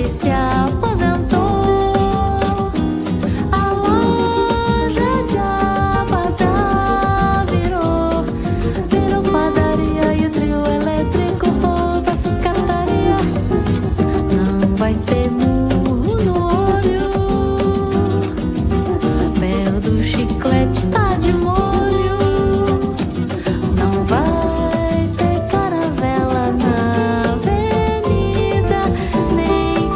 que se aposentou. A loja de abadá virou padaria e o trio elétrico volta à sucataria. Não vai ter murro no olho, mel do chiclete tá de molho. Não vai ter caravela na avenida, nem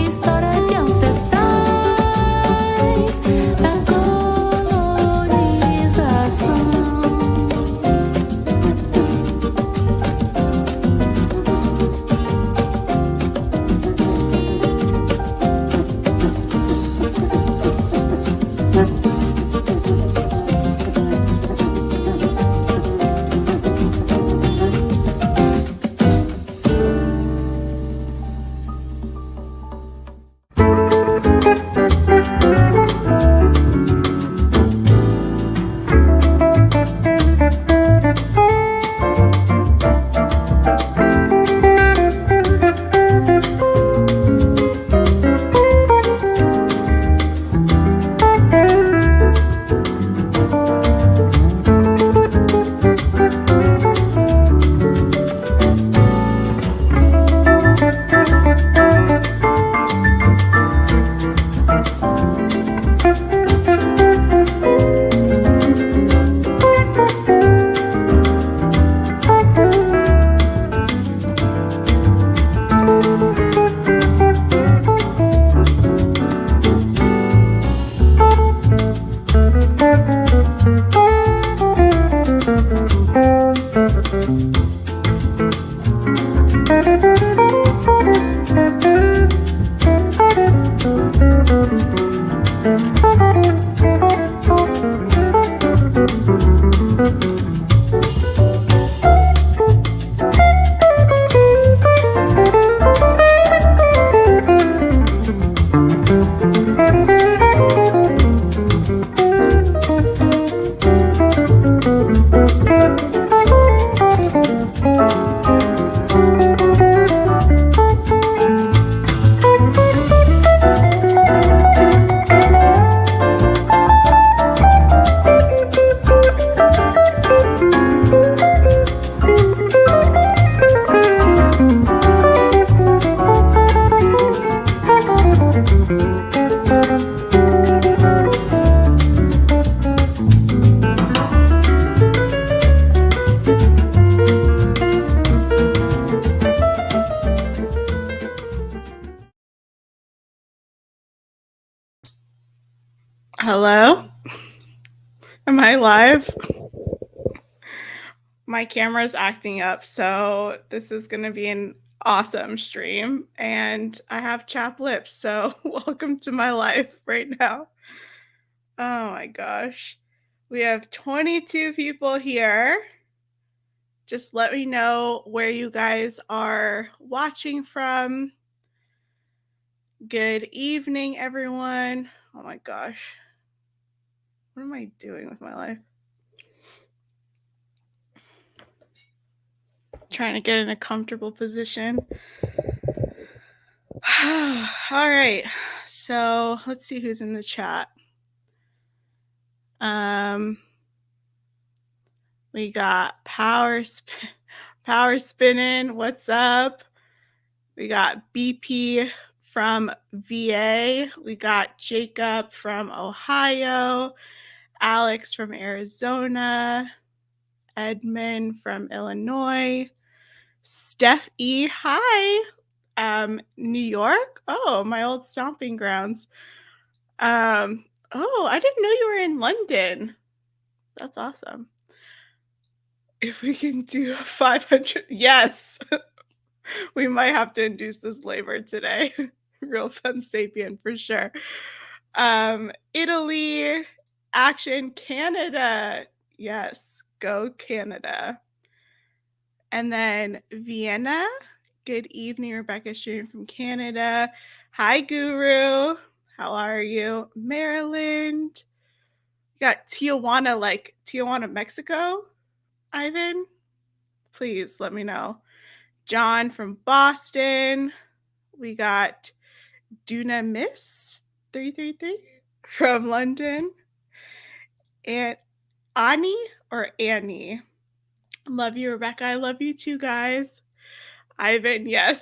história de ancestrais da colonização. Hello? Am I live? My camera's acting up, so this is going to be an awesome stream. And I have chapped lips, so welcome to my life right now. Oh my gosh. We have 22 people here. Just let me know where you guys are watching from. Good evening, everyone. Oh my gosh. What am I doing with my life? Trying to get in a comfortable position. All right. So let's see who's in the chat. We got Power Spinning. What's up? We got BP from VA. We got Jacob from Ohio. Alex from Arizona. Edmund from Illinois. Steph E. Hi. New York. Oh, my old stomping grounds. Oh, I didn't know you were in London. That's awesome. If we can do 500, yes. We might have to induce this labor today. Real femme sapien for sure. Italy, Action Canada. Yes, go Canada. And then Vienna. Good evening, Rebecca streaming from Canada. Hi, Guru. How are you? Maryland. You got Tijuana, like Tijuana, Mexico. Ivan, please let me know. John from Boston. We got Duna Miss 333 from London, and Ani or Annie. Love you, Rebecca. I love you too, guys. Ivan, yes.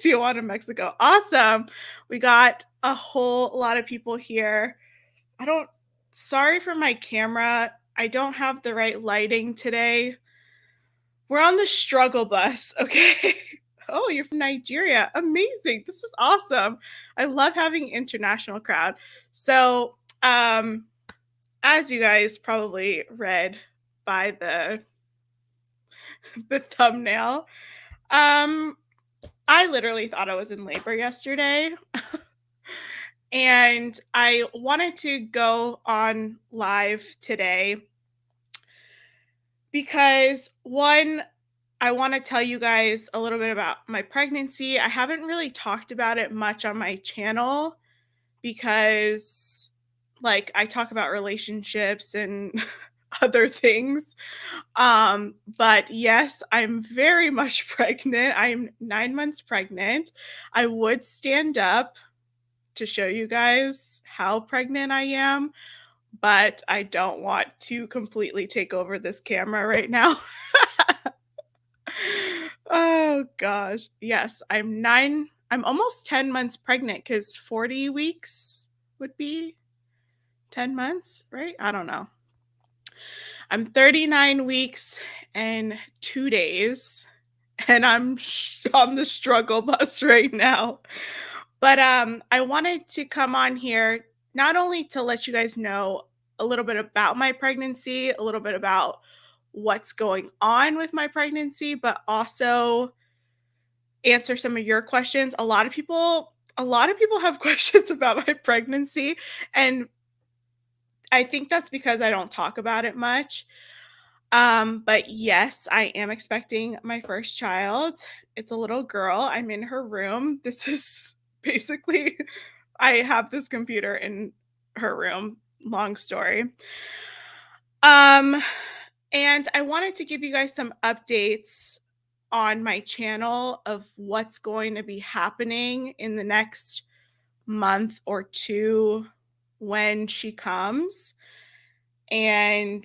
Tijuana, Mexico. Awesome. We got a whole lot of people here. Sorry for my camera. I don't have the right lighting today. We're on the struggle bus, okay? Oh, you're from Nigeria. Amazing. This is awesome. I love having international crowd. So, as you guys probably read by the thumbnail, I literally thought I was in labor yesterday. And I wanted to go on live today because one, I want to tell you guys a little bit about my pregnancy. I haven't really talked about it much on my channel because, like, I talk about relationships and other things. But yes, I'm very much pregnant. I'm 9 months pregnant. I would stand up to show you guys how pregnant I am, but I don't want to completely take over this camera right now. Oh gosh. Yes, I'm almost 10 months pregnant because 40 weeks would be 10 months, right? I don't know. I'm 39 weeks and 2 days, and I'm on the struggle bus right now. But I wanted to come on here not only to let you guys know a little bit about my pregnancy, a little bit about what's going on with my pregnancy, but also answer some of your questions. A lot of people have questions about my pregnancy, and I think that's because I don't talk about it much. But yes, I am expecting my first child. It's a little girl. I'm in her room. This is basically I have this computer in her room. Long story. And I wanted to give you guys some updates on my channel of what's going to be happening in the next month or two when she comes. And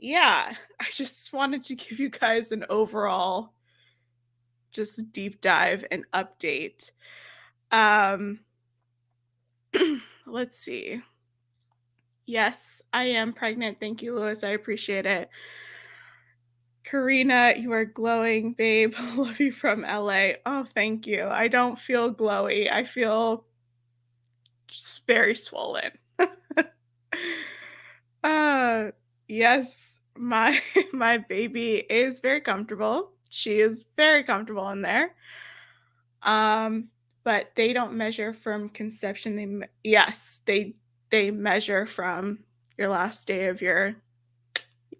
yeah, I just wanted to give you guys an overall just deep dive and update. Let's see. Yes, I am pregnant. Thank you, Louis. I appreciate it. Karina, you are glowing, babe. Love you from LA. Oh, thank you. I don't feel glowy. I feel just very swollen. Yes, my my baby is very comfortable. She is very comfortable in there. But they don't measure from conception. Yes, they measure from your last day of your,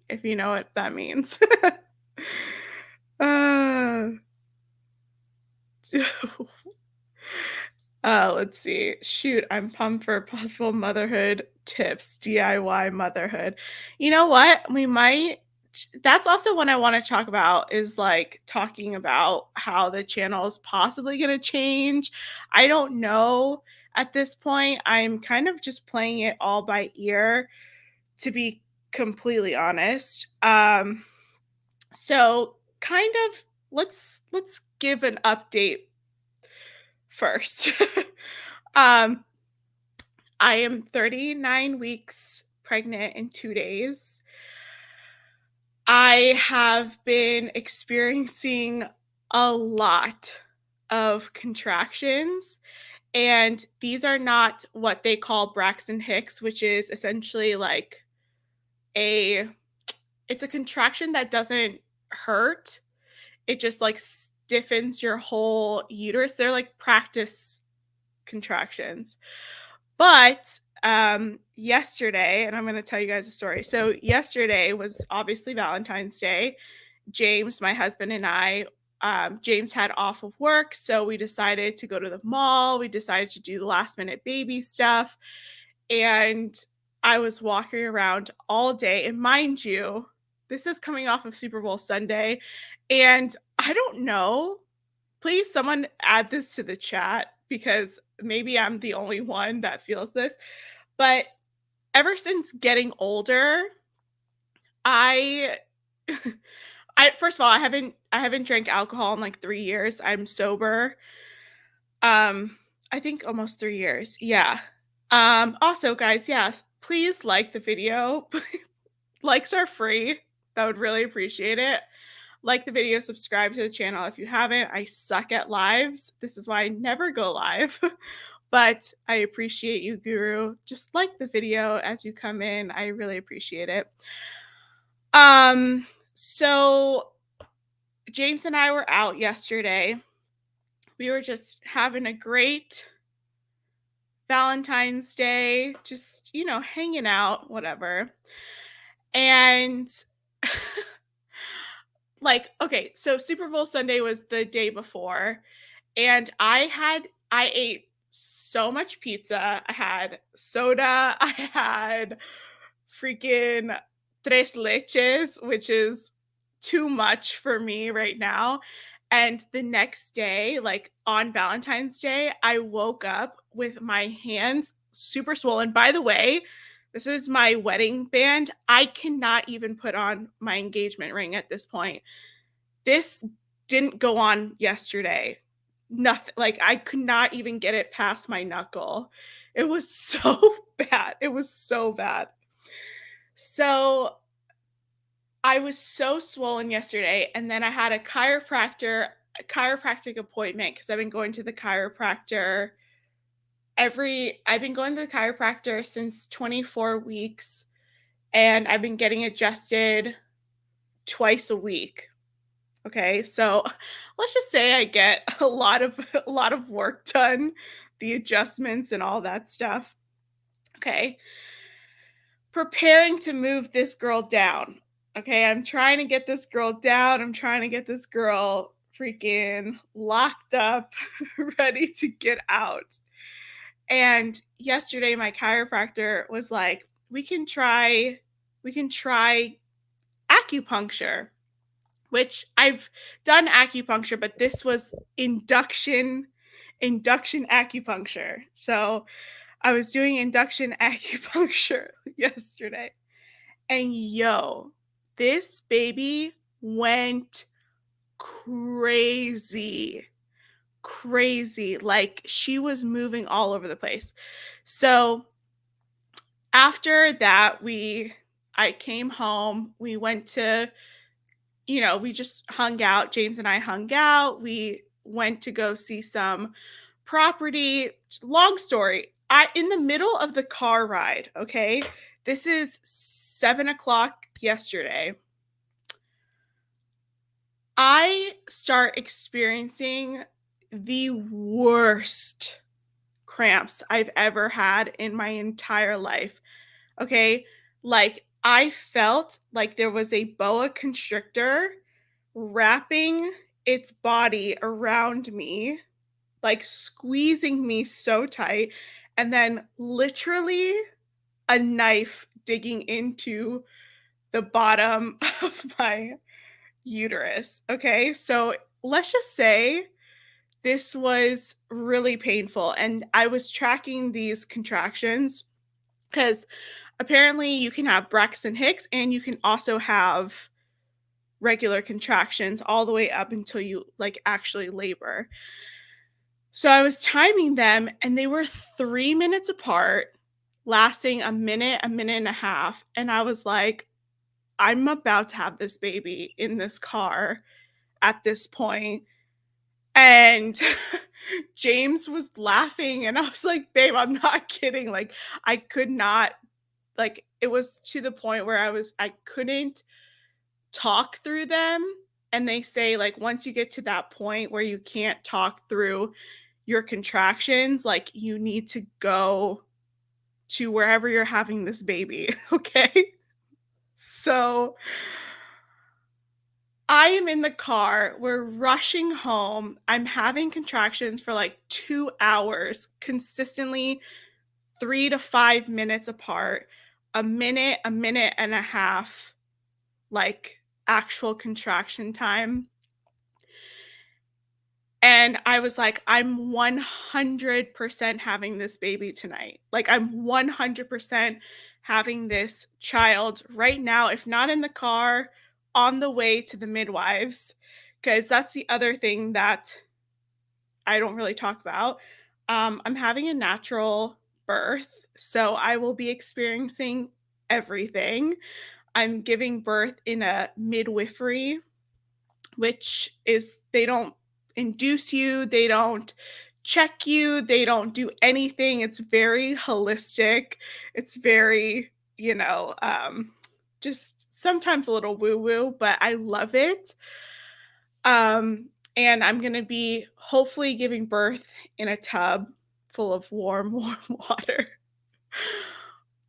if you know what that means. uh, let's see. Shoot, I'm pumped for possible motherhood tips, DIY motherhood. You know what? That's also what I want to talk about is like talking about how the channel is possibly going to change. I don't know at this point. I'm kind of just playing it all by ear, to be completely honest. So kind of let's give an update first. um, I am 39 weeks pregnant in 2 days. I have been experiencing a lot of contractions, and these are not what they call Braxton Hicks, which is essentially like it's a contraction that doesn't hurt. It just like stiffens your whole uterus. They're like practice contractions. But yesterday, and I'm going to tell you guys a story. So yesterday was obviously Valentine's Day. James, my husband, and I, James had off of work, so we decided to go to the mall. We decided to do the last minute baby stuff. And I was walking around all day. And mind you, this is coming off of Super Bowl Sunday. And I don't know. Please, someone add this to the chat because maybe I'm the only one that feels this, but ever since getting older, I I first of all, I haven't drank alcohol in like 3 years. I'm sober. I think almost 3 years. Yeah. Also, guys, yes, please like the video. Likes are free. That would really appreciate it. Like the video, subscribe to the channel if you haven't. I suck at lives. This is why I never go live. But I appreciate you, Guru. Just like the video as you come in. I really appreciate it. So James and I were out yesterday. We were just having a great Valentine's Day, just, hanging out, whatever. And like, okay, so Super Bowl Sunday was the day before, and I ate so much pizza. I had soda, I had freaking tres leches, which is too much for me right now. And the next day, like on Valentine's Day, I woke up with my hands super swollen. By the way, this is my wedding band. I cannot even put on my engagement ring at this point. This didn't go on yesterday. Nothing, like I could not even get it past my knuckle. It was so bad. It was so bad. So I was so swollen yesterday, and then I had a chiropractic appointment because I've been going to the chiropractor I've been going to the chiropractor since 24 weeks, and I've been getting adjusted twice a week. Okay, so let's just say I get a lot of work done, the adjustments and all that stuff. Okay. Preparing to move this girl down. Okay, I'm trying to get this girl down. I'm trying to get this girl freaking locked up, ready to get out. And yesterday my chiropractor was like, we can try acupuncture, which I've done acupuncture, but this was induction acupuncture. So I was doing induction acupuncture yesterday. And yo, this baby went crazy. Crazy. Like she was moving all over the place. So after that, I came home. We went to, we just hung out. James and I hung out. We went to go see some property. Long story. In the middle of the car ride, okay, this is 7 o'clock yesterday, I start experiencing the worst cramps I've ever had in my entire life. Okay. Like I felt like there was a boa constrictor wrapping its body around me, like squeezing me so tight, and then literally a knife digging into the bottom of my uterus. Okay. So let's just say this was really painful. And I was tracking these contractions because apparently you can have Braxton Hicks and you can also have regular contractions all the way up until you like actually labor. So I was timing them and they were 3 minutes apart, lasting a minute and a half. And I was like, I'm about to have this baby in this car at this point. And James was laughing and I was like, babe, I'm not kidding. Like I could not, like it was to the point where I couldn't talk through them. And they say like once you get to that point where you can't talk through your contractions, like you need to go to wherever you're having this baby. Okay. So I am in the car. We're rushing home. I'm having contractions for like 2 hours, consistently 3 to 5 minutes apart, a minute and a half, like actual contraction time. And I was like, I'm 100% having this baby tonight. Like, I'm 100% having this child right now, if not in the car, on the way to the midwives. Because that's the other thing that I don't really talk about. I'm having a natural birth, so I will be experiencing everything. I'm giving birth in a midwifery, which is they don't induce you, they don't check you, they don't do anything. It's very holistic. It's very, just sometimes a little woo woo, but I love it. Um, and I'm going to be hopefully giving birth in a tub full of warm, warm water.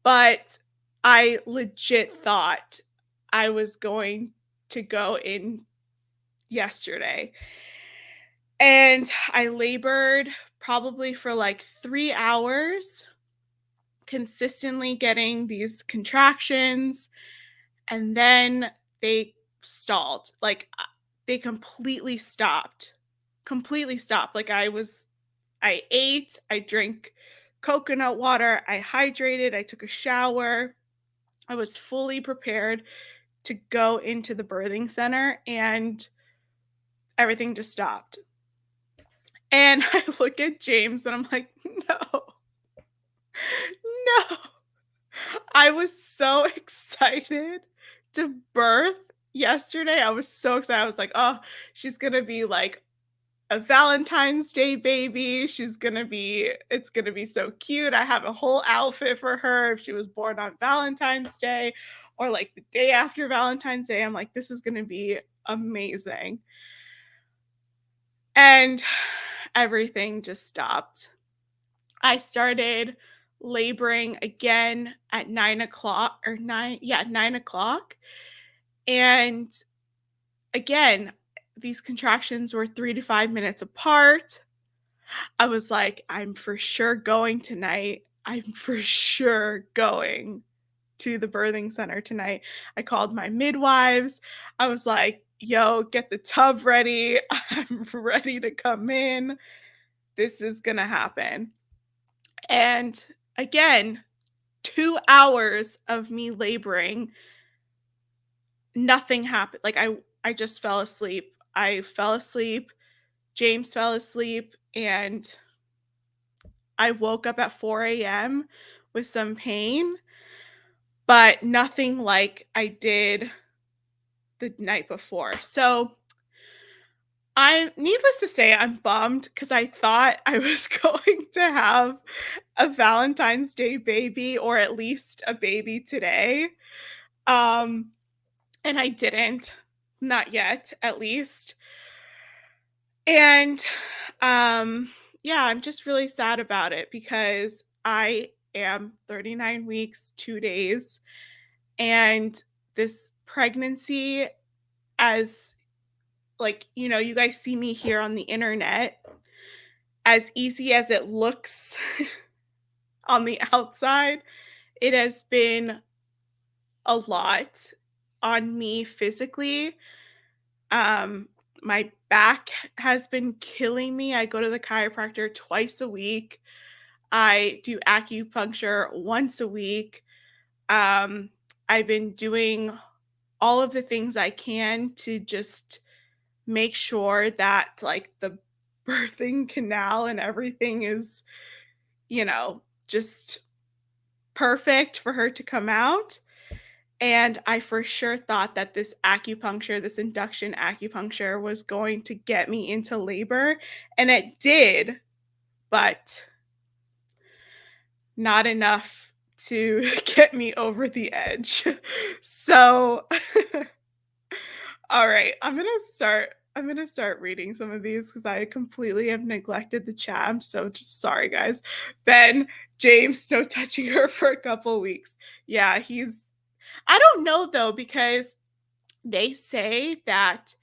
But I legit thought I was going to go in yesterday. And I labored probably for like 3 hours, consistently getting these contractions. And then they stalled. Like they completely stopped. Like I ate, I drank coconut water, I hydrated, I took a shower. I was fully prepared to go into the birthing center and everything just stopped. And I look at James and I'm like, no, no. I was so excited to birth yesterday. I was so excited. I was like, oh, she's going to be like a Valentine's Day baby. It's going to be so cute. I have a whole outfit for her if she was born on Valentine's Day or like the day after Valentine's Day. I'm like, this is going to be amazing. And everything just stopped. I started laboring again at 9 o'clock or 9 o'clock. And again, these contractions were 3 to 5 minutes apart. I was like, I'm for sure going tonight. I'm for sure going to the birthing center tonight. I called my midwives. I was like, yo, get the tub ready. I'm ready to come in. This is going to happen. And again, 2 hours of me laboring, nothing happened. Like I just fell asleep. I fell asleep. James fell asleep, and I woke up at 4 a.m. with some pain, but nothing like I did the night before. So I'm needless to say, I'm bummed because I thought I was going to have a Valentine's Day baby or at least a baby today. Um, and I didn't, not yet, at least. And yeah, I'm just really sad about it because I am 39 weeks, 2 days, and this pregnancy, as like, you guys see me here on the internet, as easy as it looks on the outside, it has been a lot on me physically. My back has been killing me. I go to the chiropractor twice a week. I do acupuncture once a week. I've been doing all of the things I can to just make sure that like the birthing canal and everything is, just perfect for her to come out. And I for sure thought that this acupuncture, this induction acupuncture, was going to get me into labor. And it did, but not enough to get me over the edge. So, all right, I'm gonna start reading some of these because I completely have neglected the chat. I'm so just sorry, guys. Ben, James, no touching her for a couple weeks. Yeah, I don't know though, because they say that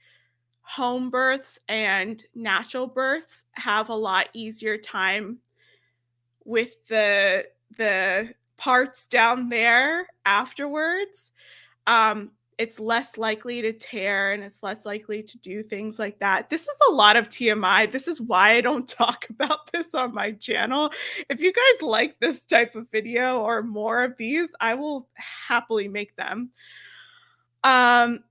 home births and natural births have a lot easier time with the parts down there afterwards. it's less likely to tear and it's less likely to do things like that. This is a lot of TMI. This is why I don't talk about this on my channel. If you guys like this type of video or more of these, I will happily make them. Um,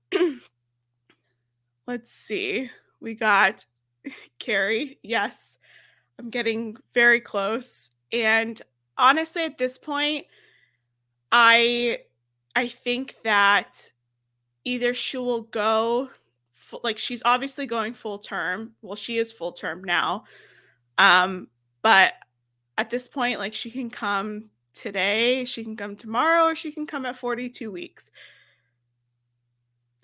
let's see. We got Carrie. Yes, I'm getting very close. And honestly, at this point, I I think that either she will go like she's obviously going full term. Well, she is full term now. But at this point, like she can come today, she can come tomorrow, or she can come at 42 weeks.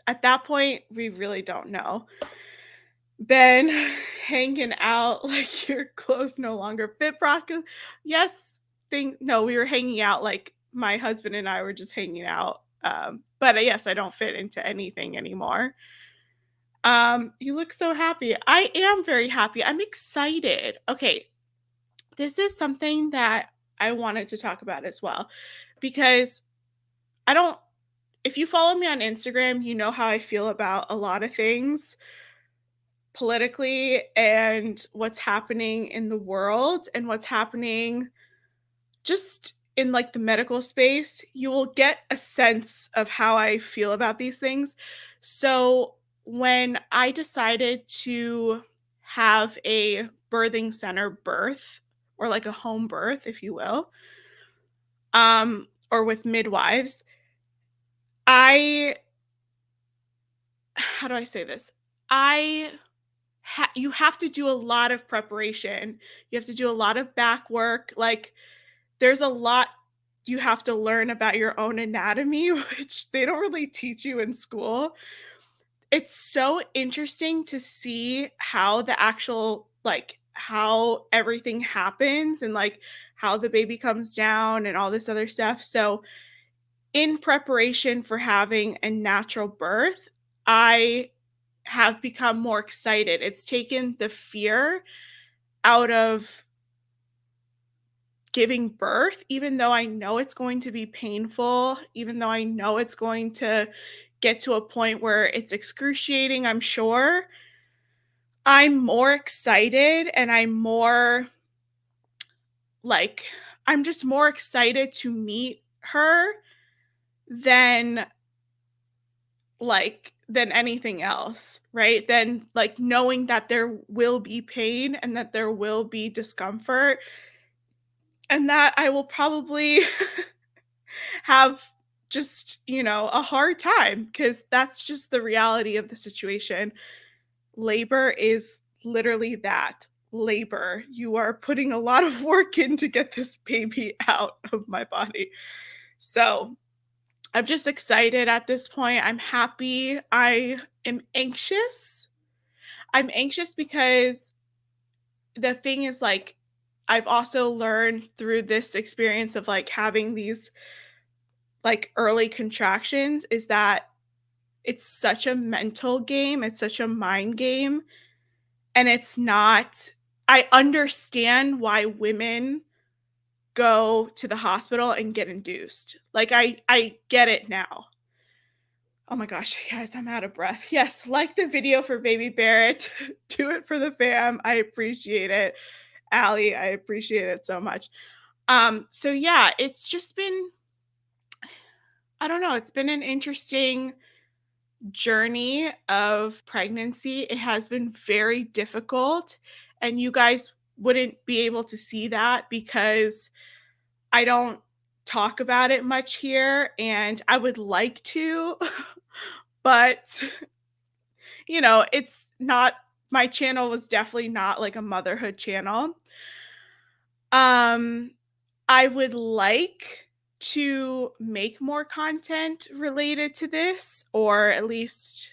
At that point, we really don't know. Then hanging out like your clothes no longer fit, Brock. Yes, no, we were hanging out like my husband and I were just hanging out. But yes, I don't fit into anything anymore. You look so happy. I am very happy. I'm excited. Okay, this is something that I wanted to talk about as well because I don't if you follow me on Instagram, you know how I feel about a lot of things politically and what's happening in the world and what's happening just in like the medical space. You will get a sense of how I feel about these things. So when I decided to have a birthing center birth or like a home birth, if you will, or with midwives, I how do I say this? I you have to do a lot of preparation. You have to do a lot of back work. Like there's a lot you have to learn about your own anatomy, which they don't really teach you in school. It's so interesting to see how the actual like how everything happens and like how the baby comes down and all this other stuff. So, in preparation for having a natural birth, I have become more excited. It's taken the fear out of giving birth, even though I know it's going to be painful, even though I know it's going to get to a point where it's excruciating, I'm sure. I'm more excited and like, I'm just more excited to meet her than than anything else, right? Than like knowing that there will be pain and that there will be discomfort and that I will probably have just, a hard time because that's just the reality of the situation. Labor is literally that labor. You are putting a lot of work in to get this baby out of my body. So I'm just excited at this point. I'm happy. I am anxious. I'm anxious because the thing is, like, I've also learned through this experience of like having these like early contractions is that it's such a mental game, it's such a mind game, and it's not I understand why women go to the hospital and get induced. Like I get it now. Oh my gosh, guys, I'm out of breath. Yes, like the video for baby Barrett. Do it for the fam. I appreciate it. Allie, I appreciate it so much. So yeah, it's just been I don't know, it's been an interesting journey of pregnancy. It has been very difficult, and you guys wouldn't be able to see that because I don't talk about it much here, and I would like to, but it's not my channel was definitely not like a motherhood channel. Um, I would like to make more content related to this, or at least,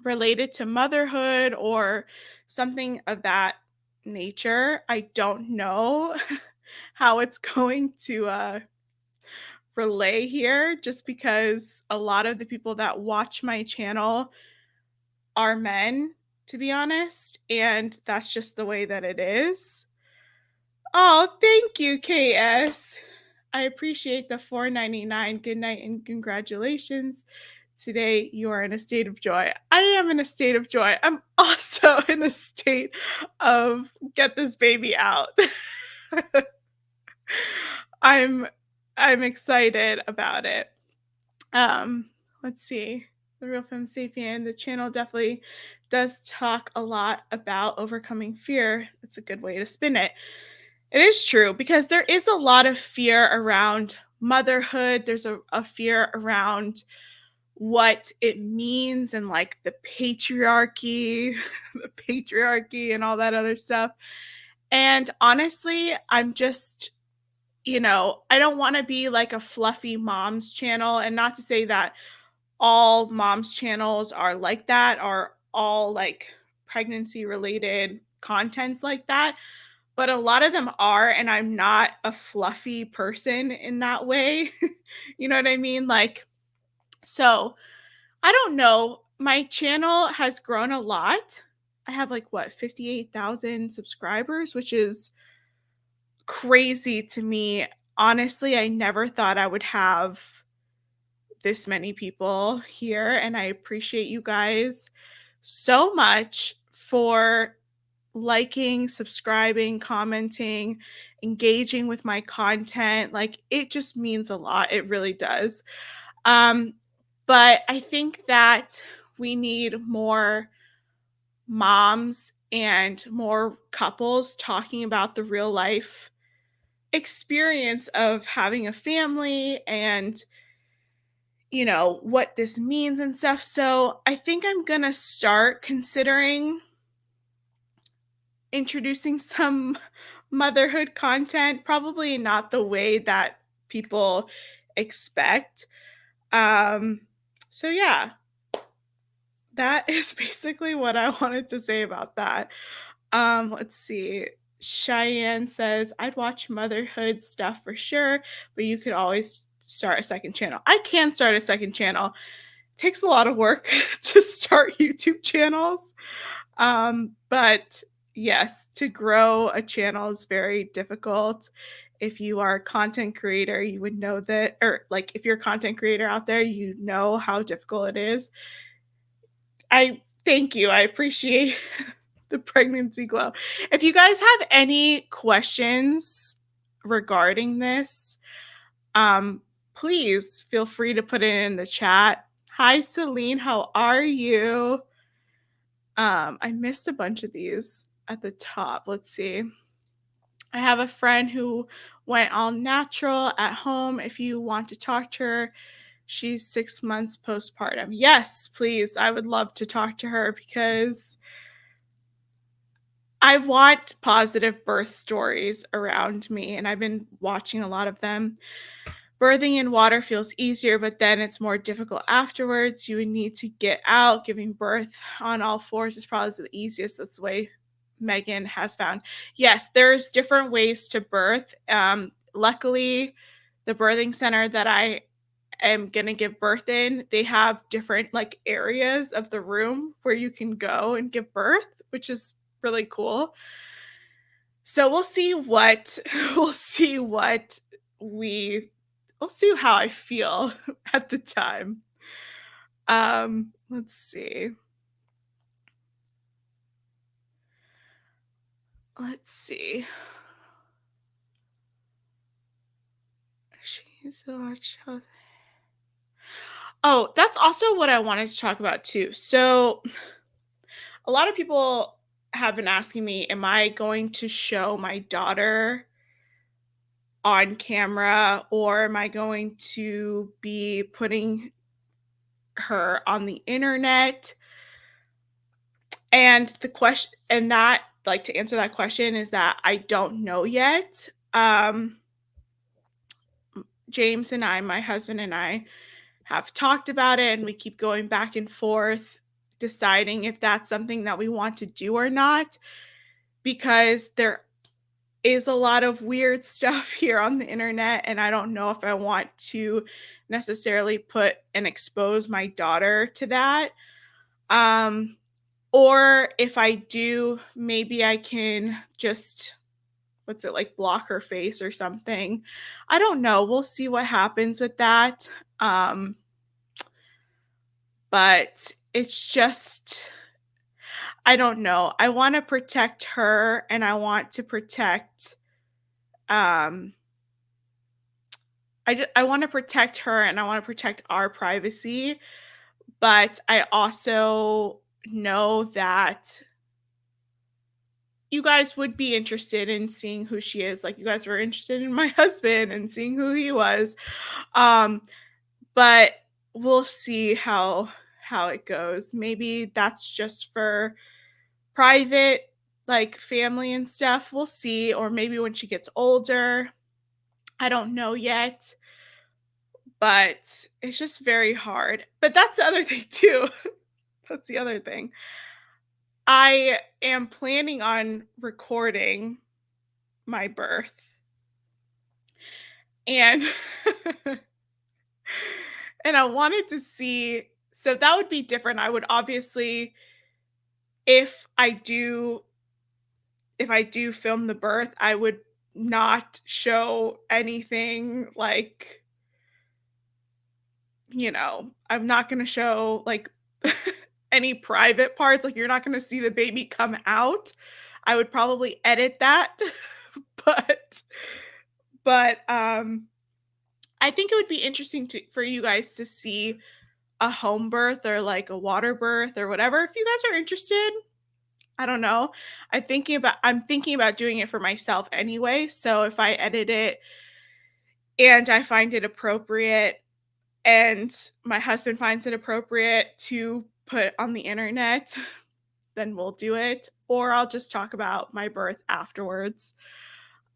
related to motherhood or something of that nature. I don't know how it's going to relay here just because a lot of the people that watch my channel are men, to be honest, and that's just the way that it is. Oh, thank you, KS. I appreciate the $4.99. Good night and congratulations. Today you are in a state of joy. I am in a state of joy. I'm also in a state of get this baby out. I'm I'm excited about it. Let's see. The Real Femme Sapien, the channel definitely does talk a lot about overcoming fear. It's a good way to spin it. It is true because there is a lot of fear around motherhood. There's a fear around what it means and like the patriarchy, the patriarchy and all that other stuff. And honestly, I'm just, I don't want to be like a fluffy mom's channel. And not to say that all moms channels are like that, are all like pregnancy related contents like that, but a lot of them are, and I'm not a fluffy person in that way. You know what I mean? Like, so I don't know. My channel has grown a lot. I have like what, 58,000 subscribers, which is crazy to me. Honestly, I never thought I would have this many people here, and I appreciate you guys so much for liking, subscribing, commenting, engaging with my content. Like it just means a lot. It really does. Um, but I think that we need more moms and more couples talking about the real life experience of having a family and what this means and stuff. So I think I'm going to start considering introducing some motherhood content, probably not the way that people expect. So yeah, that is basically what I wanted to say about that. Let's see. Cheyenne says, I'd watch motherhood stuff for sure, but you could always start a second channel. I can start a second channel. It takes a lot of work to start YouTube channels. But yes, to grow a channel is very difficult. If you are a content creator, you would know that, or like if you're a content creator out there, you know how difficult it is. I thank you. I appreciate the pregnancy glow. If you guys have any questions regarding this, please feel free to put it in the chat. Hi, Celine. How are you? I missed a bunch of these at the top. Let's see. I have a friend who went all natural at home. If you want to talk to her, she's 6 months postpartum. Yes, please. I would love to talk to her because I want positive birth stories around me, and I've been watching a lot of them. Birthing in water feels easier, but then it's more difficult afterwards. You would need to get out. Giving birth on all fours is probably the easiest. That's the way Megan has found. Yes, there's different ways to birth. Luckily, the birthing center that I am going to give birth in, they have different like areas of the room where you can go and give birth, which is really cool. So we'll see how I feel at the time. Let's see. She's our child. Oh, that's also what I wanted to talk about too. So a lot of people have been asking me, am I going to show my daughter on camera, or am I going to be putting her on the internet? And the question, and that, like, to answer that question is that I don't know yet. James and I, my husband and I, have talked about it, and we keep going back and forth deciding if that's something that we want to do or not, because there is a lot of weird stuff here on the internet, and I don't know if I want to necessarily put and expose my daughter to that. Or if I do, maybe I can just what's it, like, block her face or something. I don't know. We'll see what happens with that. Um, but it's just I don't know. I wanna protect her, and I want to protect, um I wanna protect her, and I wanna protect our privacy, but I also know that you guys would be interested in seeing who she is, like, you guys were interested in my husband and seeing who he was, um, but we'll see how it goes. Maybe that's just for private, like, family and stuff, we'll see, or maybe when she gets older, I don't know yet, but it's just very hard. But that's the other thing too. That's the other thing. I am planning on recording my birth, and and I wanted to see, so that would be different. I would obviously, if I do if I do film the birth, I would not show anything like, I'm not gonna show, like, any private parts, like, you're not gonna see the baby come out. I would probably edit that, but I think it would be interesting for you guys to see a home birth or, like, a water birth or whatever. If you guys are interested, I don't know. I'm thinking about doing it for myself anyway, so if I edit it and I find it appropriate and my husband finds it appropriate to put on the internet, then we'll do it, or I'll just talk about my birth afterwards.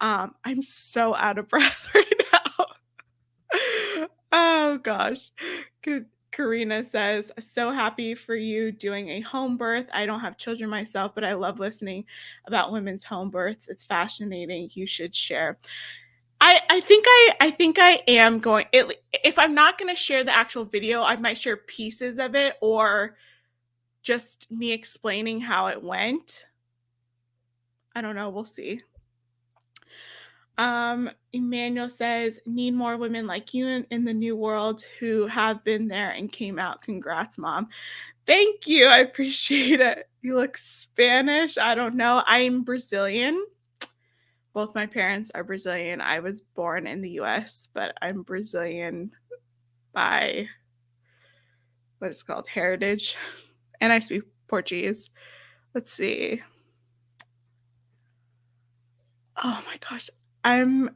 I'm so out of breath right now. Oh gosh. Karina says, so happy for you doing a home birth. I don't have children myself, but I love listening about women's home births. It's fascinating. You should share. I think I am going it, if I'm not going to share the actual video, I might share pieces of it or just me explaining how it went. I don't know, we'll see. Emmanuel says, need more women like you in the new world who have been there and came out. Congrats, mom. Thank you. I appreciate it. You look Spanish. I don't know. I'm Brazilian. Both my parents are Brazilian. I was born in the US, but I'm Brazilian by what is called heritage. And I speak Portuguese. Let's see. Oh my gosh. I'm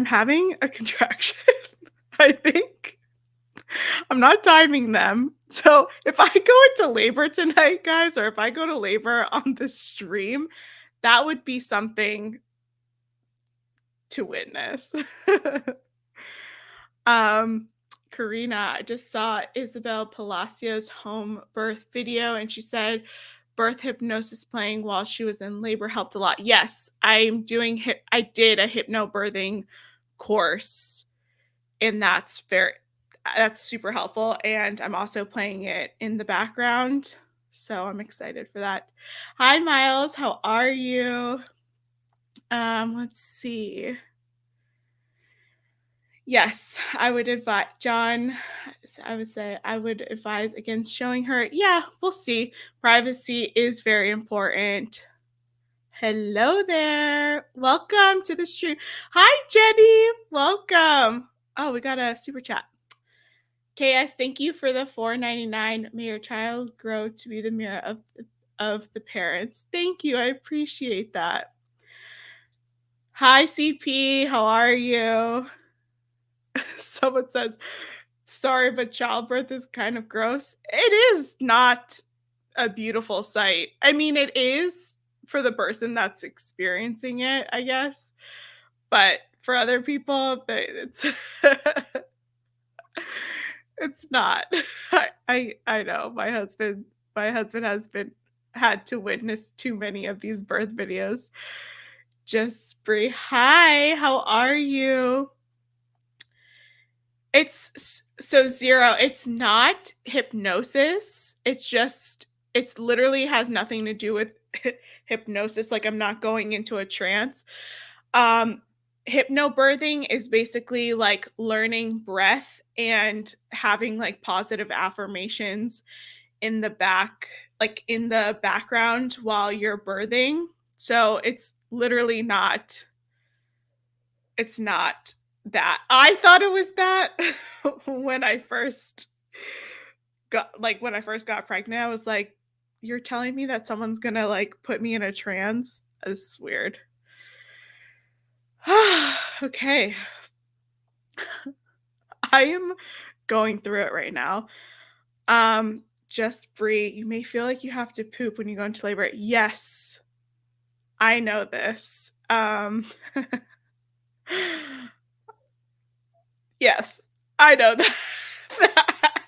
having a contraction. I think. I'm not timing them. So if I go into labor tonight, guys, or if I go to labor on this stream, that would be something to witness. Karina, I just saw Isabel Palacios' home birth video, and she said birth hypnosis playing while she was in labor helped a lot. Yes, I did a hypnobirthing course, and that's super helpful. And I'm also playing it in the background, so I'm excited for that. Hi, Miles, how are you? Let's see. Yes, I would advise John. I would say I would advise against showing her. Yeah, we'll see. Privacy is very important. Hello there. Welcome to the stream. Hi, Jenny. Welcome. Oh, we got a super chat. KS, thank you for the $4.99. May your child grow to be the mirror of the parents. Thank you. I appreciate that. Hi, CP. How are you? Someone says, sorry, but childbirth is kind of gross. It is not a beautiful sight. I mean, it is for the person that's experiencing it, I guess. But for other people, it's it's not. I know my husband has had to witness too many of these birth videos. Just Bree, hi, how are you? It's so 0, it's not hypnosis. It's literally has nothing to do with hypnosis. Like, I'm not going into a trance. Hypnobirthing is basically like learning breath and having like positive affirmations in the background while you're birthing. So it's literally not, it's not that. I thought it was that when I first got pregnant. I was like, you're telling me that someone's gonna like put me in a trance? That's weird. Okay. I am going through it right now. Just breathe. You may feel like you have to poop when you go into labor. Yes, I know this. Yes, I know that. that.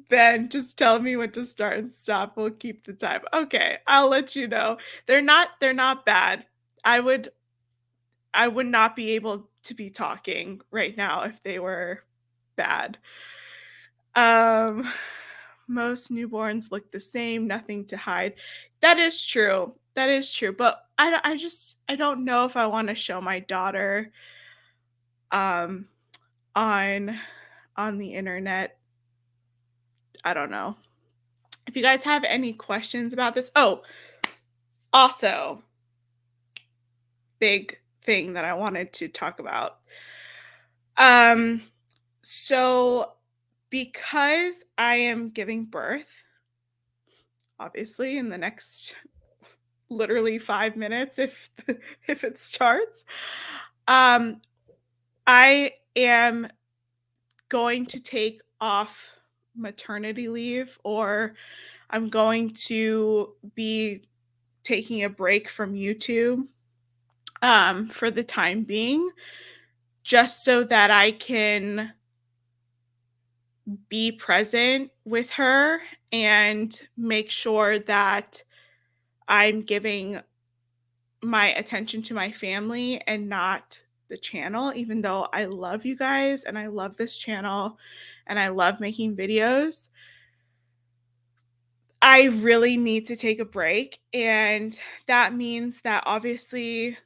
Ben, just tell me when to start and stop. We'll keep the time. Okay, I'll let you know. They're not bad. I would not be able to be talking right now if they were bad. Um, most newborns look the same, nothing to hide. That is true. That is true. But I don't know if I want to show my daughter um on the internet. I don't know. If you guys have any questions about this. Oh, also big thing that I wanted to talk about. So because I am giving birth, obviously in the next literally 5 minutes if if it starts, I am going to take off maternity leave, or I'm going to be taking a break from YouTube for the time being, just so that I can be present with her and make sure that I'm giving my attention to my family and not the channel, even though I love you guys and I love this channel and I love making videos. I really need to take a break. And that means that obviously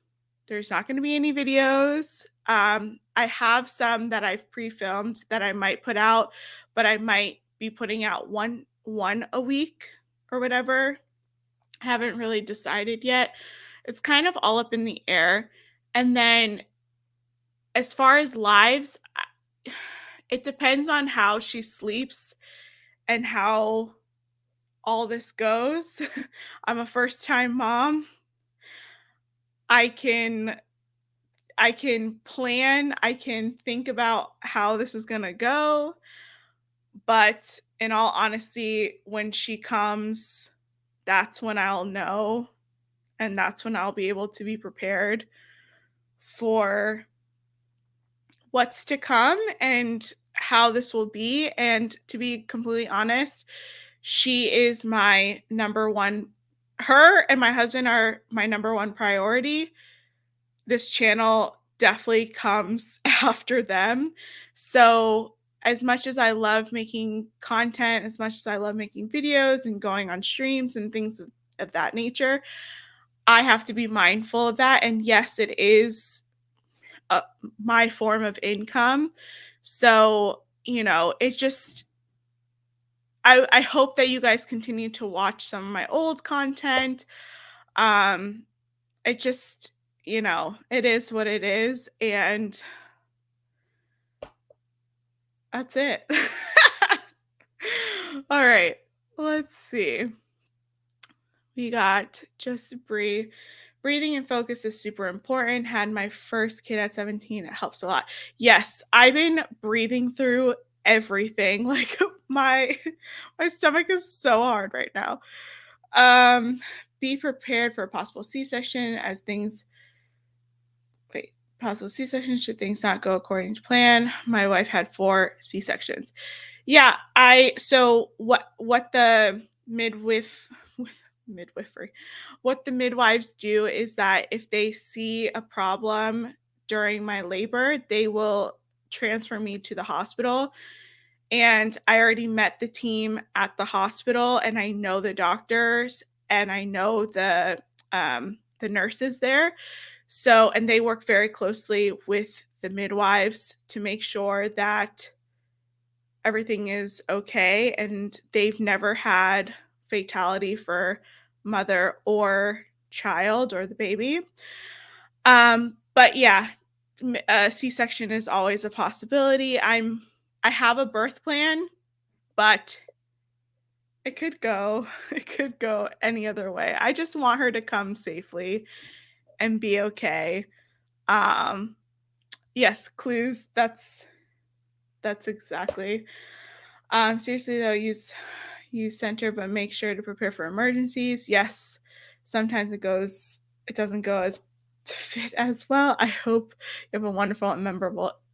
there's not going to be any videos. I have some that I've pre-filmed that I might put out, but I might be putting out one a week or whatever. I haven't really decided yet. It's kind of all up in the air. And then as far as lives, it depends on how she sleeps and how all this goes. I'm a first-time mom. I can plan, I can think about how this is going to go, but in all honesty, when she comes, that's when I'll know, and that's when I'll be able to be prepared for what's to come and how this will be. And to be completely honest, she is my number one. Her and my husband are my number one priority. This channel definitely comes after them. So, as much as I love making content, as much as I love making videos and going on streams and things of that nature, I have to be mindful of that. And yes, it is my form of income. So, it just, I hope that you guys continue to watch some of my old content. It just, it is what it is. And that's it. All right. Let's see. We got just breathe. Breathing and focus is super important. Had my first kid at 17. It helps a lot. Yes, I've been breathing through everything. Like my stomach is so hard right now. Be prepared for a possible C-section as things possible C-section should things not go according to plan. My wife had 4 C-sections. Yeah, so what the midwifery, what the midwives do is that if they see a problem during my labor, they will transfer me to the hospital. And I already met the team at the hospital, and I know the doctors and I know the nurses there. So, and they work very closely with the midwives to make sure that everything is okay, and they've never had fatality for mother or child or the baby. But yeah, a C-section is always a possibility. I have a birth plan, but it could go it could go any other way. I just want her to come safely and be okay. Um, yes, clues. That's exactly. Seriously though, use center, but make sure to prepare for emergencies. Yes, sometimes it doesn't go as to fit as well. I hope you have a wonderful and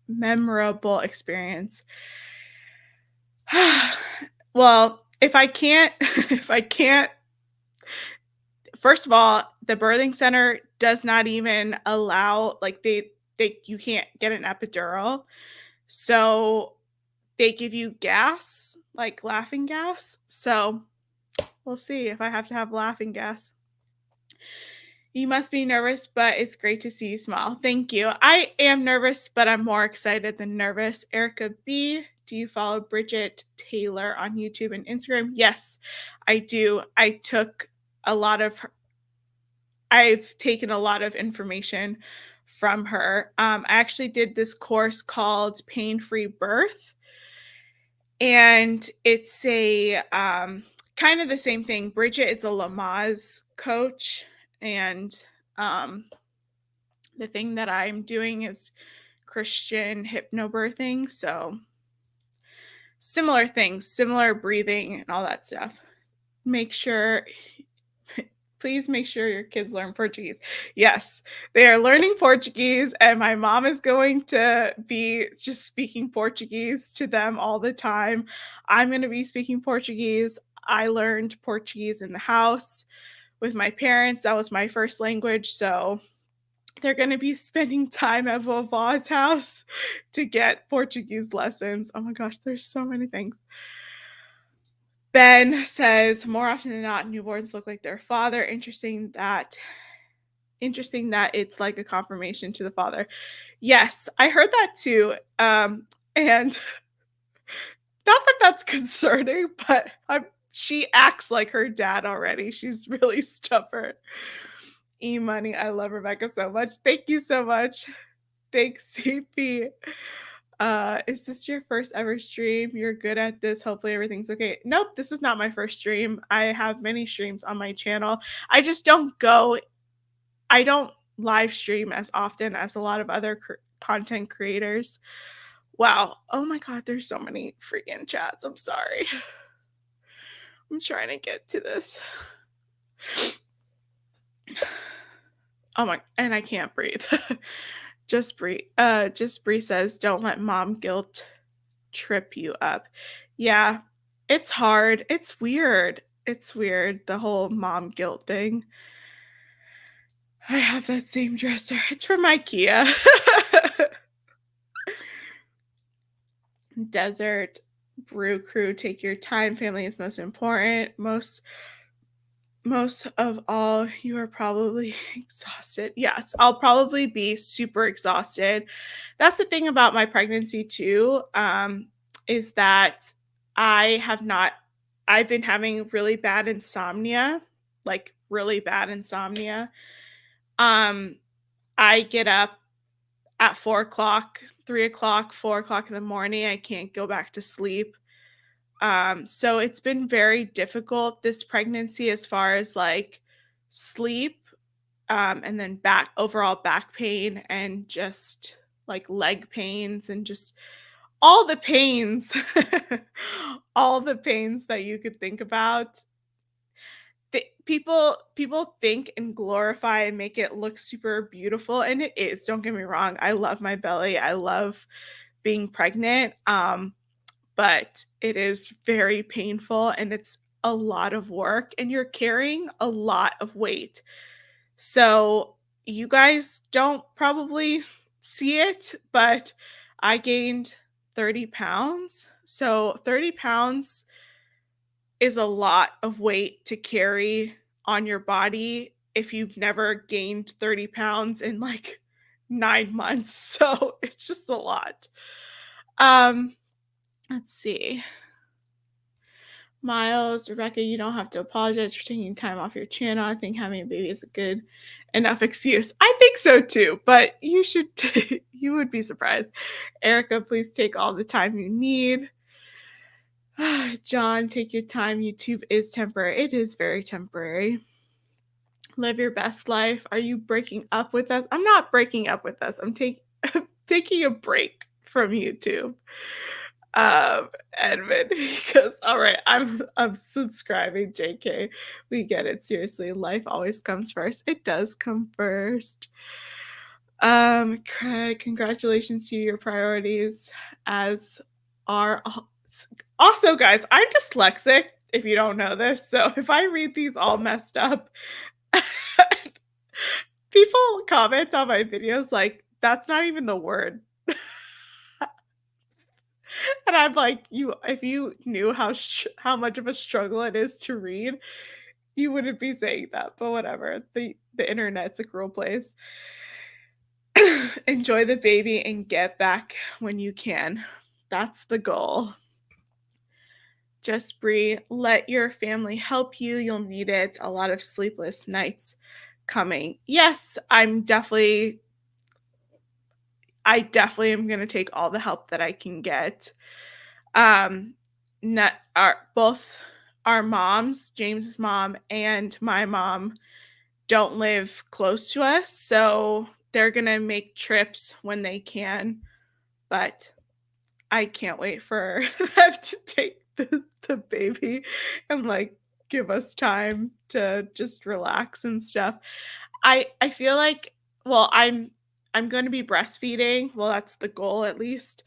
memorable experience. Well, if I can't if I can't first of all, the birthing center does not even allow like they you can't get an epidural. So they give you gas, like laughing gas. So we'll see if I have to have laughing gas. You must be nervous, but it's great to see you smile. Thank you. I am nervous, but I'm more excited than nervous. Erica B, do you follow Bridget Taylor on YouTube and Instagram? Yes, I do. I've taken a lot of information from her. I actually did this course called Pain Free Birth, and it's a kind of the same thing. Bridget is a Lamaze coach, and um, the thing that I'm doing is Christian hypnobirthing. So similar things, similar breathing and all that stuff. Make sure please make sure your kids learn Portuguese. Yes, they are learning Portuguese, and my mom is going to be just speaking Portuguese to them all the time. I'm going to be speaking Portuguese. I learned Portuguese in the house with my parents. That was my first language. So they're going to be spending time at Vova's house to get Portuguese lessons. Oh my gosh, there's so many things. Ben says, more often than not, newborns look like their father. Interesting that it's like a confirmation to the father. Yes, I heard that too. And not that that's concerning, but she acts like her dad already. She's really stubborn. E-money, I love Rebecca so much. Thank you so much. Thanks, CP. Is this your first ever stream? You're good at this. Hopefully everything's okay. Nope, this is not my first stream. I have many streams on my channel. I just don't live stream as often as a lot of other content creators. Wow. Oh my god, there's so many freaking chats. I'm sorry. I'm trying to get to this. Oh my, and I can't breathe. Just Bree says, don't let mom guilt trip you up. Yeah, it's hard. It's weird. It's weird, the whole mom guilt thing. I have that same dresser. It's from IKEA. Desert Brew Crew, take your time. Family is most important. Most of all, you are probably exhausted. Yes, I'll probably be super exhausted. That's the thing about my pregnancy too, is that I've been having really bad insomnia, like really bad insomnia. I get up at 4 o'clock, 3 o'clock, 4 o'clock in the morning. I can't go back to sleep. So it's been very difficult this pregnancy as far as like sleep, and then overall back pain and just like leg pains and just all the pains, all the pains that you could think about. People think and glorify and make it look super beautiful, and it is. Don't get me wrong. I love my belly. I love being pregnant. But it is very painful and it's a lot of work and you're carrying a lot of weight. So you guys don't probably see it, but I gained 30 pounds. So 30 pounds is a lot of weight to carry on your body if you've never gained 30 pounds in like 9 months. So it's just a lot. Let's see. Miles, Rebecca, you don't have to apologize for taking time off your channel. I think having a baby is a good enough excuse. I think so too, but you should, you would be surprised. Erica, please take all the time you need. John, take your time. YouTube is temporary. It is very temporary. Live your best life. Are you breaking up with us? I'm not breaking up with us. I'm taking a break from YouTube. Edmund, because all right, I'm subscribing. JK, we get it. Seriously, life always comes first. It does come first. Craig, congratulations to your priorities, as are also, guys, I'm dyslexic, if you don't know this. So if I read these all messed up, people comment on my videos like, that's not even the word. And I'm like, if you knew how much of a struggle it is to read, you wouldn't be saying that. But whatever. The internet's a cruel place. Enjoy the baby and get back when you can. That's the goal. Just breathe. Let your family help you. You'll need it. A lot of sleepless nights coming. Yes, I definitely am going to take all the help that I can get. Both our moms, James's mom and my mom, don't live close to us, so they're going to make trips when they can, but I can't wait for them to take the baby and like give us time to just relax and stuff. I feel like, well, I'm going to be breastfeeding. Well, that's the goal, at least,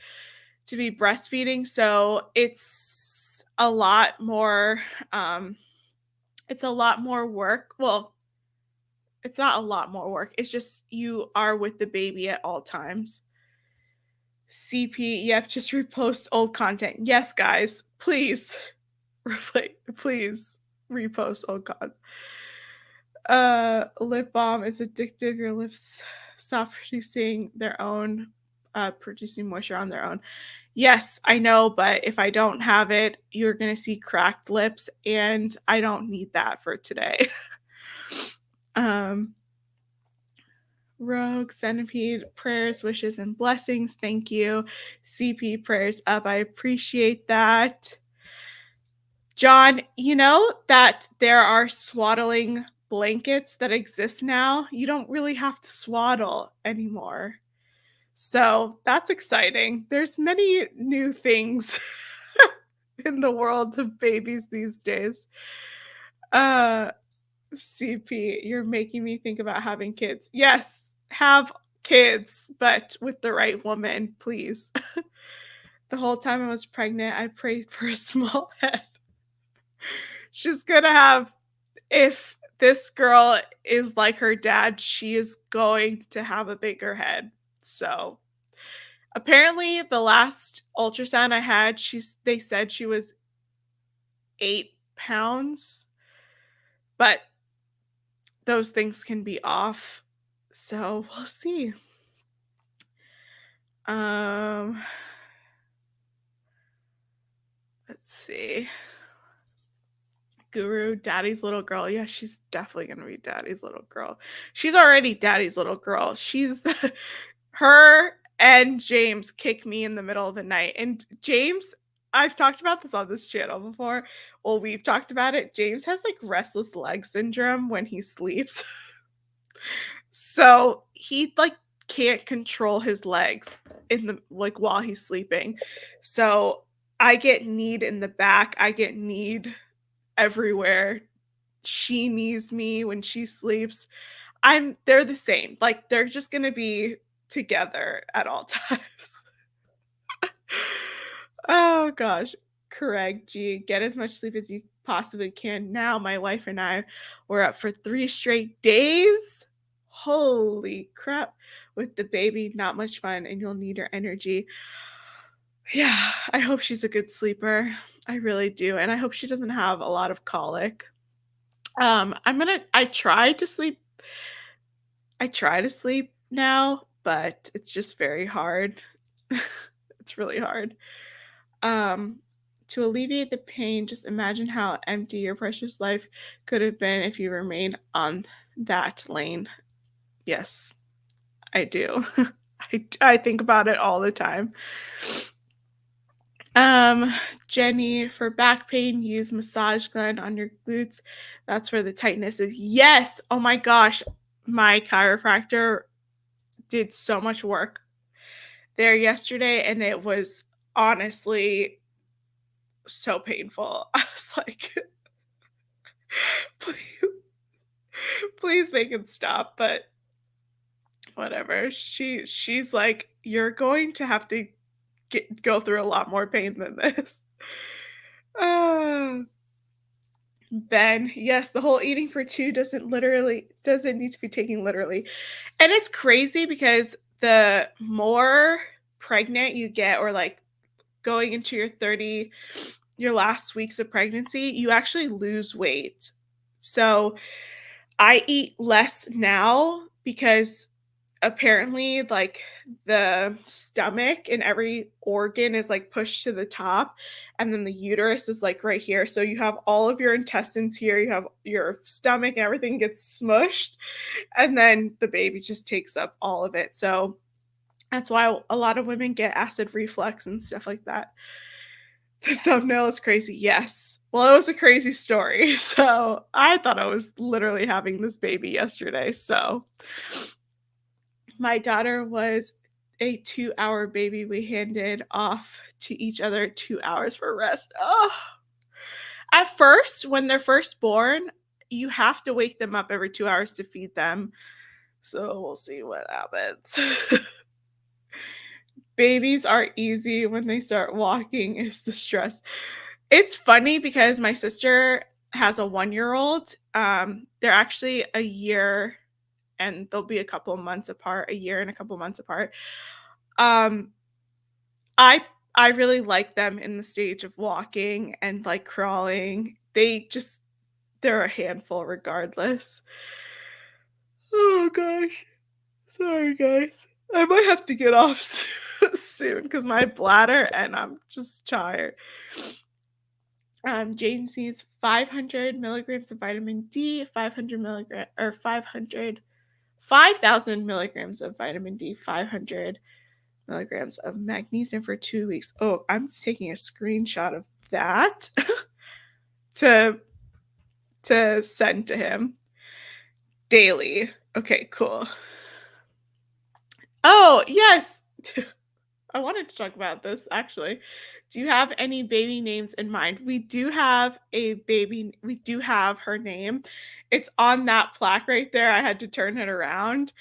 to be breastfeeding. So it's a lot more work. Well, it's not a lot more work. It's just you are with the baby at all times. CP, yep, just repost old content. Yes, guys, please, please repost old content. Lip balm is addictive. Your lips stop producing moisture on their own. Yes, I know, but if I don't have it, you're gonna see cracked lips, and I don't need that for today. Rogue, Centipede, prayers, wishes, and blessings. Thank you. CP, prayers up. I appreciate that. John, you know that there are swaddling blankets that exist now? You don't really have to swaddle anymore. So that's exciting. There's many new things in the world of babies these days. CP, you're making me think about having kids. Yes, have kids, but with the right woman, please. The whole time I was pregnant, I prayed for a small head. She's gonna have, if this girl is like her dad, she is going to have a bigger head. So apparently the last ultrasound I had, they said she was 8 pounds, but those things can be off. So we'll see. Let's see. Guru, daddy's little girl. Yeah, she's definitely gonna be daddy's little girl. She's already daddy's little girl. She's her and James kick me in the middle of the night. And James, I've talked about this on this channel before. Well, we've talked about it. James has like restless leg syndrome when he sleeps. So he like can't control his legs while he's sleeping. So I get kneed in the back. I get kneed everywhere. She knees me when she sleeps. They're the same. Like they're just gonna be together at all times. Oh gosh. Correct, G. Get as much sleep as you possibly can. Now my wife and I were up for 3 straight days. Holy crap. With the baby, not much fun, and you'll need her energy. Yeah, I hope she's a good sleeper. I really do. And I hope she doesn't have a lot of colic. I try to sleep. I try to sleep now, but it's just very hard. It's really hard. Um, to alleviate the pain, just imagine how empty your precious life could have been if you remained on that lane. Yes, I do. I think about it all the time. Um, Jenny, for back pain, use massage gun on your glutes. That's where the tightness is. Yes. Oh my gosh. My chiropractor did so much work there yesterday, and it was honestly so painful. I was like, please, please make it stop. But whatever. She's like, you're going to have to go through a lot more pain than this. Uh, Ben, yes, the whole eating for two doesn't need to be taken literally. And it's crazy because the more pregnant you get, or like going into your last weeks of pregnancy, you actually lose weight. So I eat less now because apparently like the stomach and every organ is like pushed to the top, and then the uterus is like right here, so you have all of your intestines here, you have your stomach, and everything gets smushed, and then the baby just takes up all of it. So that's why a lot of women get acid reflux and stuff like that. The thumbnail is crazy. Yes. Well, it was a crazy story. So I thought I was literally having this baby yesterday. So my daughter was a 2-hour baby. We handed off to each other 2 hours for rest. Oh, at first, when they're first born, you have to wake them up every 2 hours to feed them. So we'll see what happens. Babies are easy when they start walking, is the stress. It's funny because my sister has a 1-year-old. They're actually a year, and they'll be a couple of months apart, a year and a couple of months apart. Um, I really like them in the stage of walking and like crawling. They're a handful regardless. Oh gosh. Sorry guys. I might have to get off soon because my bladder, and I'm just tired. Jane sees 500 milligrams of vitamin D, 500 milligram or 5,000 milligrams of vitamin D, 500 milligrams of magnesium for 2 weeks. Oh, I'm taking a screenshot of that to send to him daily. Okay, cool. Oh, yes. I wanted to talk about this actually. Do you have any baby names in mind? We do have a baby. We do have her name. It's on that plaque right there. I had to turn it around.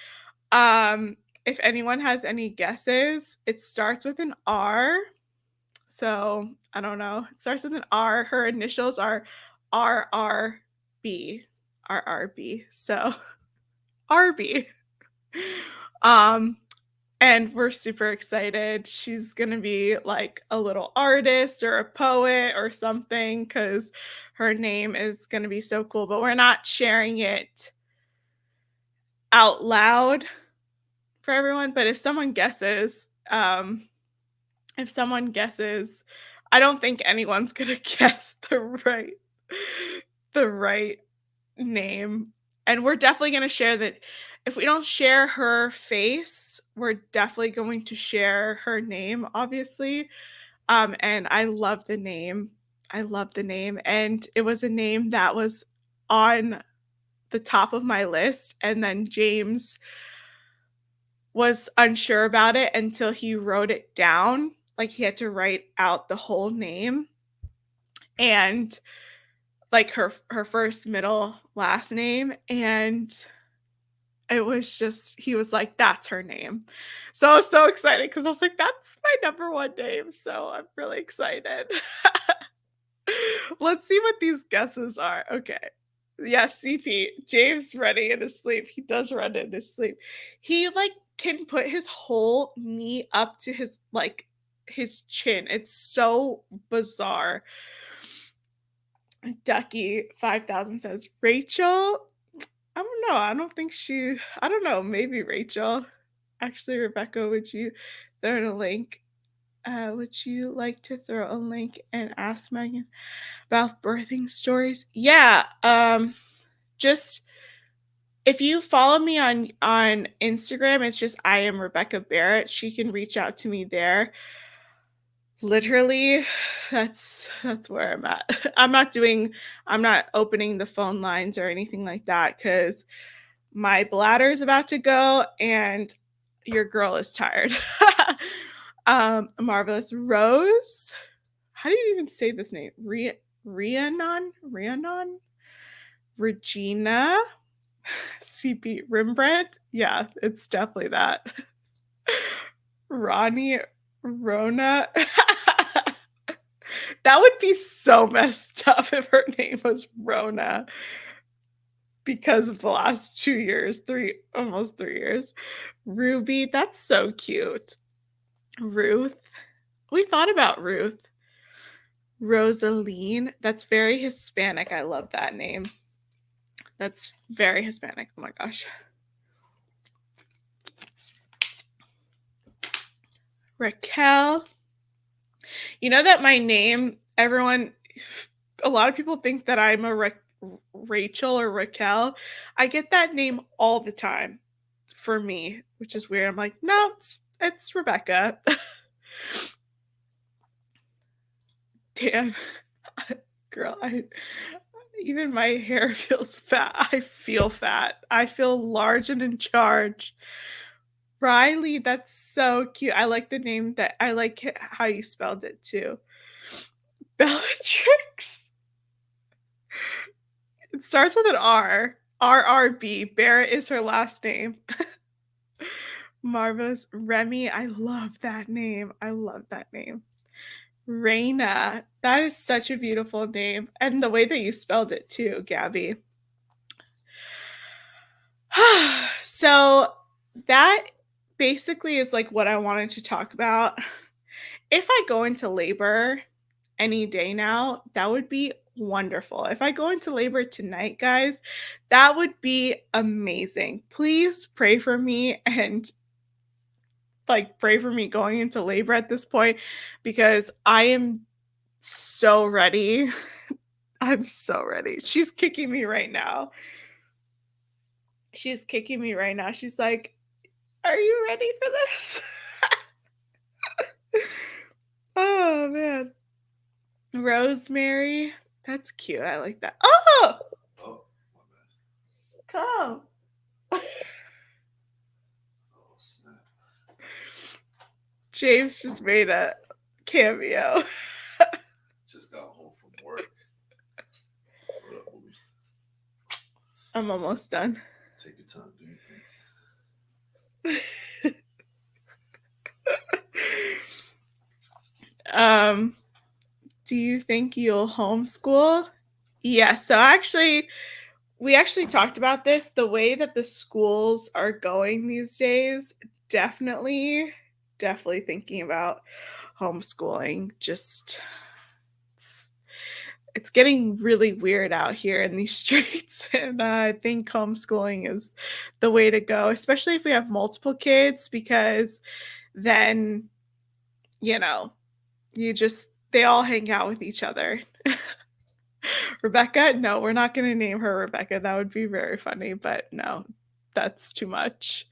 If anyone has any guesses, it starts with an R. So I don't know. It starts with an R. Her initials are RRB. RRB. So RB. Um, and we're super excited. She's gonna be like a little artist or a poet or something because her name is gonna be so cool. But we're not sharing it out loud for everyone. But if someone guesses, I don't think anyone's gonna guess the right name. And we're definitely gonna share that. If we don't share her face, we're definitely going to share her name, obviously. And I love the name. I love the name. And it was a name that was on the top of my list. And then James was unsure about it until he wrote it down. Like he had to write out the whole name and like her first, middle, last name. And it was just, he was like, that's her name. So I was so excited because I was like, that's my number one name. So I'm really excited. Let's see what these guesses are. Okay. Yes, CP. James running in his sleep. He does run in his sleep. He like can put his whole knee up to his chin. It's so bizarre. Ducky 5000 says Rachel. I don't know. I don't know. Maybe Rachel. Actually, Rebecca, would you throw in a link? Would you like to throw a link and ask Megan about birthing stories? Yeah. Just if you follow me on Instagram, it's just I am Rebecca Barrett. She can reach out to me there. Literally, that's where I'm at. I'm not opening the phone lines or anything like that because my bladder is about to go and your girl is tired. Marvelous Rose. How do you even say this name? Rhiannon? Regina? CP Rembrandt? Yeah, it's definitely that. Ronnie Rona. That would be so messed up if her name was Rona because of the last 2 years, almost 3 years. Ruby, that's so cute. Ruth. We thought about Ruth. Rosaline, that's very Hispanic. I love that name. That's very Hispanic. Oh my gosh. Raquel. You know that my name, a lot of people think that I'm a Rachel or Raquel. I get that name all the time for me, which is weird. I'm like, no, it's Rebecca. Dan, girl, even my hair feels fat. I feel fat. I feel large and in charge. Riley, that's so cute. I like the name I like how you spelled it too. Bellatrix. It starts with an R. RRB. Barrett is her last name. Marvelous. Remy. I love that name. Raina. That is such a beautiful name. And the way that you spelled it too, Gabby. So that basically is like what I wanted to talk about. If I go into labor any day now, that would be wonderful. If I go into labor tonight, guys, that would be amazing. Please pray for me and pray for me going into labor at this point because I am so ready. I'm so ready. She's kicking me right now. She's like, are you ready for this? Oh, man. Rosemary. That's cute. I like that. Oh! Oh, my bad. Come. Oh, snap. James just made a cameo. Just got home from work. What up, boobies? I'm almost done. Take your time, do your thing. Do you think you'll homeschool? Yeah, so we actually talked about this. The way that the schools are going these days, definitely thinking about homeschooling. Just it's getting really weird out here in these streets, and I think homeschooling is the way to go, especially if we have multiple kids, because then they all hang out with each other. Rebecca? No, we're not going to name her Rebecca. That would be very funny, but no, that's too much.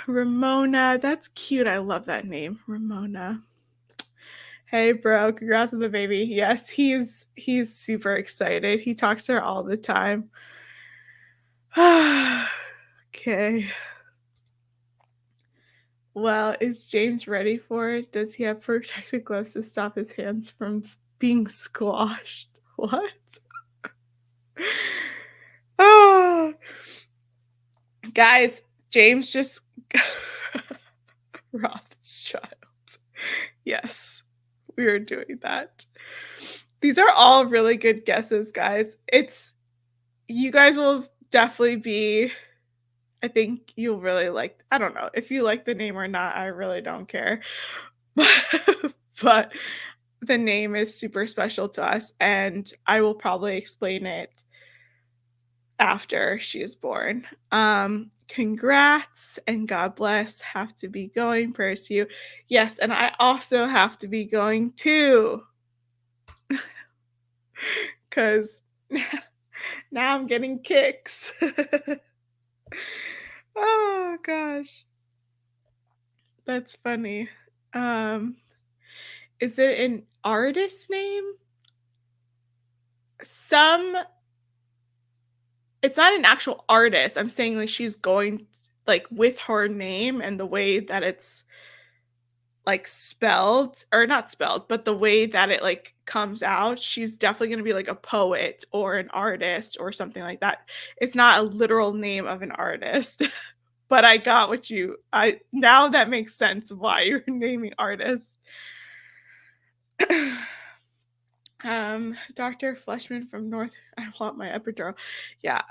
Ramona, that's cute. I love that name, Ramona. Hey, bro, congrats on the baby. Yes, he's super excited. He talks to her all the time. Okay. Well, is James ready for it? Does he have protective gloves to stop his hands from being squashed? What? Oh, guys, James just Rothschild. Yes, we are doing that. These are all really good guesses, guys. You guys will definitely be. I think you'll really like. I don't know if you like the name or not. I really don't care, but the name is super special to us, and I will probably explain it after she is born. Congrats and God bless. Have to be going. Prayers to you. Yes, and I also have to be going too. Because now I'm getting kicks. Oh gosh. That's funny. Is it an artist name? It's not an actual artist. I'm saying like she's going like with her name and the way that it's like spelled or not spelled, but the way that it like comes out, she's definitely going to be like a poet or an artist or something like that. It's not a literal name of an artist. But I got what I now that makes sense why you're naming artists. Dr. Fleshman from North, I want my epidural. Yeah,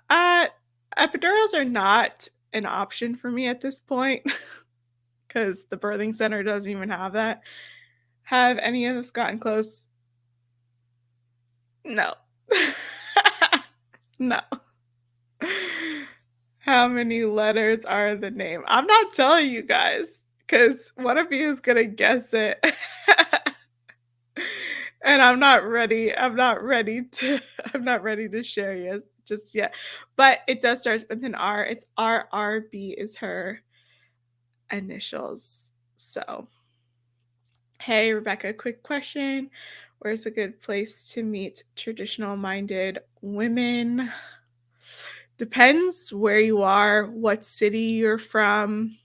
epidurals are not an option for me at this point because the birthing center doesn't even have that. Have any of us gotten close? No. No. How many letters are the name? I'm not telling you guys because one of you is gonna guess it. And I'm not ready to share yes just yet. But it does start with an R. It's RRB is her initials. So, hey Rebecca, quick question. Where's a good place to meet traditional minded women? Depends where you are, what city you're from,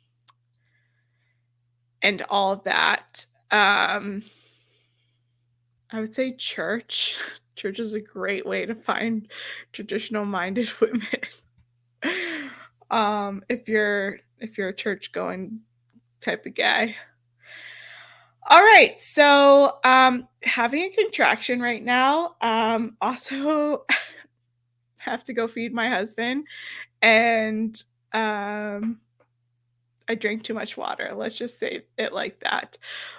and all of that. I would say church. Church is a great way to find traditional minded women. If you're a church going type of guy. All right, so having a contraction right now. Also have to go feed my husband, and I drank too much water. Let's just say it like that.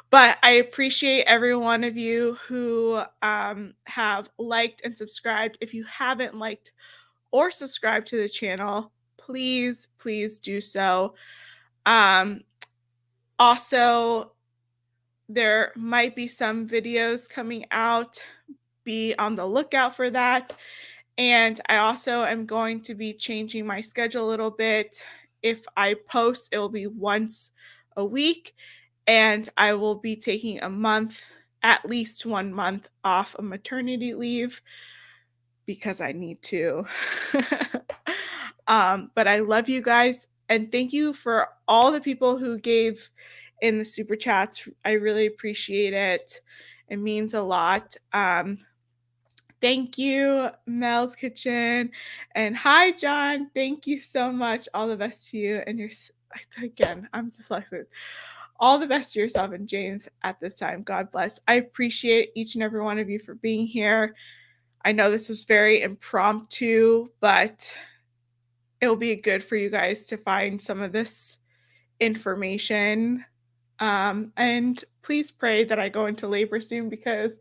But I appreciate every one of you who have liked and subscribed. If you haven't liked or subscribed to the channel, please do so. Also, there might be some videos coming out. Be on the lookout for that. And I also am going to be changing my schedule a little bit. If I post, it will be once a week, and I will be taking a month, at least 1 month off of maternity leave because I need to. But I love you guys, and thank you for all the people who gave in the super chats. I really appreciate it. It means a lot. Thank you, Mel's Kitchen. And hi, John. Thank you so much. All the best to you. And again, I'm dyslexic. All the best to yourself and James at this time. God bless. I appreciate each and every one of you for being here. I know this was very impromptu, but it'll be good for you guys to find some of this information. And please pray that I go into labor soon because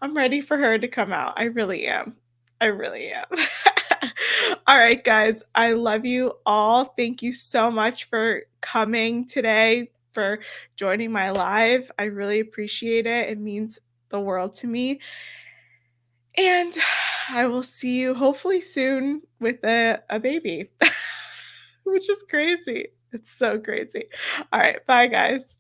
I'm ready for her to come out. I really am. All right, guys. I love you all. Thank you so much for coming today, for joining my live. I really appreciate it. It means the world to me. And I will see you hopefully soon with a baby, which is crazy. It's so crazy. All right. Bye, guys.